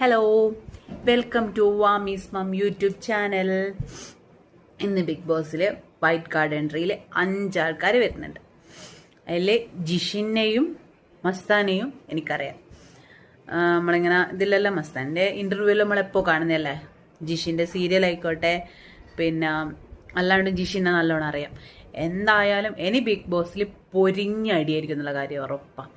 Hello, welcome to Vamees mom YouTube channel. ഇന്ന് big ബോസിൽ white card എൻട്രിയിൽ 5 ആൾക്കാർ വരുന്നുണ്ട്. അതിൽ ജിഷിനെയും മസ്താനെയും എനിക്കറിയാം. നമ്മളിങ്ങനെ ഇതിലെല്ലാം മസ്താൻ്റെ ഇൻ്റർവ്യൂവിൽ നമ്മളെപ്പോൾ കാണുന്നതല്ലേ. ജിഷിൻ്റെ സീരിയൽ ആയിക്കോട്ടെ, പിന്നെ അല്ലാണ്ട് ജിഷിനെ നല്ലോണം അറിയാം. എന്തായാലും ഇനി ബിഗ് ബോസിൽ പൊരിഞ്ഞടിയായിരിക്കും എന്നുള്ള കാര്യം ഉറപ്പാണ്.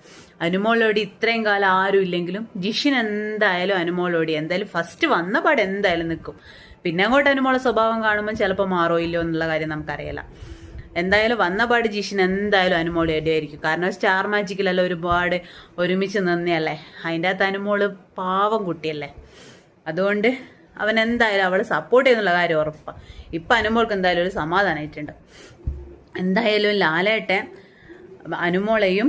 അനുമോളോടി ഇത്രയും കാലം ആരും ഇല്ലെങ്കിലും ജിഷിൻ എന്തായാലും അനുമോളോടി എന്തായാലും ഫസ്റ്റ് വന്ന പാട് എന്തായാലും നിൽക്കും. പിന്നെ അങ്ങോട്ട് അനുമോളെ സ്വഭാവം കാണുമ്പോൾ ചിലപ്പോൾ മാറോ ഇല്ലയോ എന്നുള്ള കാര്യം നമുക്കറിയില്ല. എന്തായാലും വന്ന പാട് ജിഷിൻ എന്തായാലും അനുമോളി അടിയായിരിക്കും. കാരണം സ്റ്റാർ മാജിക്കിലെല്ലാം ഒരുപാട് ഒരുമിച്ച് നിന്നയല്ലേ. അതിൻ്റെ അകത്ത് അനുമോള് പാവം കുട്ടിയല്ലേ. അതുകൊണ്ട് അവൻ എന്തായാലും അവളെ സപ്പോർട്ട് ചെയ്യുന്നുള്ള കാര്യം ഉറപ്പാണ്. ഇപ്പം അനുമോൾക്ക് എന്തായാലും ഒരു സമാധാനമായിട്ടുണ്ട്. എന്തായാലും ലാലേട്ടൻ അനുമോളെയും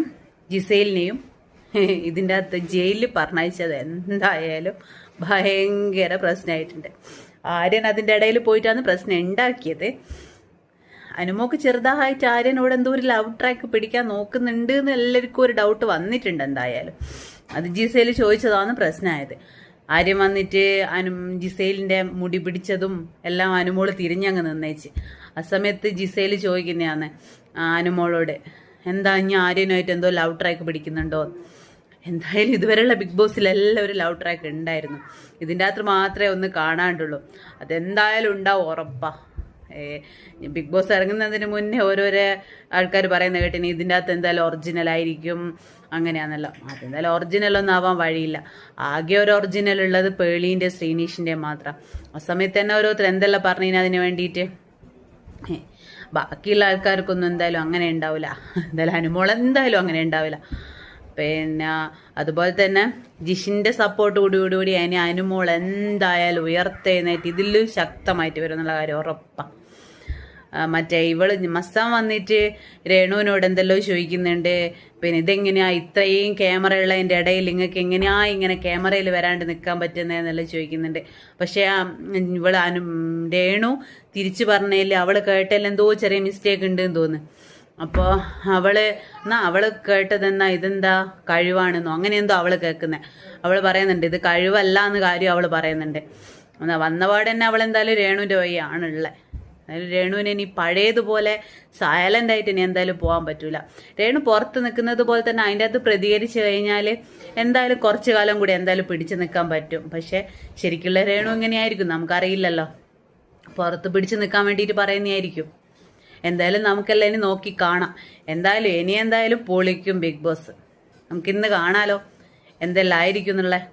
ജിസേലിനെയും ഇതിൻ്റെ അകത്ത് ജയിലിൽ പറഞ്ഞയച്ചത് എന്തായാലും ഭയങ്കര പ്രശ്നമായിട്ടുണ്ട്. ആര്യൻ അതിൻ്റെ ഇടയിൽ പോയിട്ടാണ് പ്രശ്നം ഉണ്ടാക്കിയത്. അനുമോക്ക് ചെറുതായിട്ട് ആര്യനോട് എന്തോ ഒരു ലവ് ട്രാക്ക് പിടിക്കാൻ നോക്കുന്നുണ്ട് എന്ന് എല്ലാവർക്കും ഒരു ഡൗട്ട് വന്നിട്ടുണ്ട്. എന്തായാലും അത് ജിസേൽ ചോദിച്ചതാണ് പ്രശ്നമായത്. ആര്യം വന്നിട്ട് ജിസേലിൻ്റെ മുടി പിടിച്ചതും എല്ലാം അനുമോള് തിരിഞ്ഞങ്ങ് നിന്നേച്ച്. ആ സമയത്ത് ജിസേൽ ചോദിക്കുന്നതാണ് അനുമോളോട്, എന്താ ഇനി ആര്യനുമായിട്ട് എന്തോ ലവ് ട്രാക്ക് പിടിക്കുന്നുണ്ടോ. എന്തായാലും ഇതുവരെയുള്ള ബിഗ് ബോസിലെല്ലാം ഒരു ലവ് ട്രാക്ക് ഉണ്ടായിരുന്നു. ഇതിൻ്റെ അകത്ത് മാത്രമേ ഒന്ന് കാണാണ്ടുള്ളൂ. അതെന്തായാലും ഉണ്ടാവും ഉറപ്പാ. ബിഗ് ബോസ് ഇറങ്ങുന്നതിന് മുന്നേ ഓരോരോ ആൾക്കാർ പറയുന്ന കേട്ടിനി ഇതിൻ്റെ അകത്ത് എന്തായാലും ഒറിജിനൽ ആയിരിക്കും അങ്ങനെയാണല്ലോ. അതെന്തായാലും ഒറിജിനലൊന്നും ആവാൻ വഴിയില്ല. ആകെ ഒരു ഒറിജിനൽ ഉള്ളത് പേളീൻ്റെ ശ്രീനീഷിൻ്റെ മാത്രം. ആ സമയത്ത് തന്നെ ഓരോരുത്തർ എന്തെല്ലാം പറഞ്ഞു അതിന് വേണ്ടിയിട്ട്. ബാക്കിയുള്ള ആൾക്കാർക്കൊന്നും എന്തായാലും അങ്ങനെ ഉണ്ടാവില്ല. എന്തായാലും അനുമോൾ എന്തായാലും അങ്ങനെ ഉണ്ടാവില്ല. പിന്നെ അതുപോലെ തന്നെ ജിഷിൻ്റെ സപ്പോർട്ട് കൂടി അതിന് അനുമോൾ എന്തായാലും ഉയർത്തെഴുന്നേറ്റ് ഇതിലും ശക്തമായിട്ട് വരും എന്നുള്ള കാര്യം ഉറപ്പാണ്. മറ്റേ ഇവള് മസ്താൻ വന്നിട്ട് രേണുവിനോട് എന്തെല്ലോ ചോദിക്കുന്നുണ്ട്. പിന്നെ ഇതെങ്ങനെയാ ഇത്രയും ക്യാമറ ഉള്ളതിൻ്റെ ഇടയിൽ നിങ്ങൾക്ക് എങ്ങനെയാ ഇങ്ങനെ ക്യാമറയിൽ വരാണ്ട് നിൽക്കാൻ പറ്റുന്നതെന്നെല്ലാം ചോദിക്കുന്നുണ്ട്. പക്ഷേ ഇവള് രേണു തിരിച്ചു പറഞ്ഞതിൽ അവൾ കേട്ടതിൽ എന്തോ ചെറിയ മിസ്റ്റേക്ക് ഉണ്ടെന്ന് തോന്നുന്നു. അപ്പോൾ അവള് കേട്ടതെന്നാ ഇതെന്താ കഴിവാണെന്നോ അങ്ങനെ എന്തോ അവള് കേൾക്കുന്നത്. അവൾ പറയുന്നുണ്ട് ഇത് കഴിവല്ല എന്ന് കാര്യം അവൾ പറയുന്നുണ്ട്. വന്നപാട് തന്നെ അവളെന്തായാലും രേണുവിൻ്റെ വഴിയാണുള്ളത്. രേണുവിന് ഇനി പഴയതുപോലെ സൈലൻ്റ് ആയിട്ട് ഇനി എന്തായാലും പോകാൻ പറ്റൂല. രേണു പുറത്ത് നിൽക്കുന്നത് പോലെ തന്നെ അതിൻ്റെ അകത്ത് പ്രതികരിച്ചു കഴിഞ്ഞാൽ എന്തായാലും കുറച്ചു കാലം കൂടി എന്തായാലും പിടിച്ചു നിൽക്കാൻ പറ്റും. പക്ഷെ ശരിക്കുള്ള രേണു ഇങ്ങനെയായിരിക്കും നമുക്കറിയില്ലല്ലോ. പുറത്ത് പിടിച്ചു നിൽക്കാൻ വേണ്ടിയിട്ട് പറയുന്നതായിരിക്കും. എന്തായാലും നമുക്കെല്ലാം ഇനി നോക്കി കാണാം. എന്തായാലും ഇനി എന്തായാലും പൊളിക്കും ബിഗ് ബോസ്. നമുക്കിന്ന് കാണാലോ എന്തെല്ലാം ആയിരിക്കും എന്നുള്ളത്.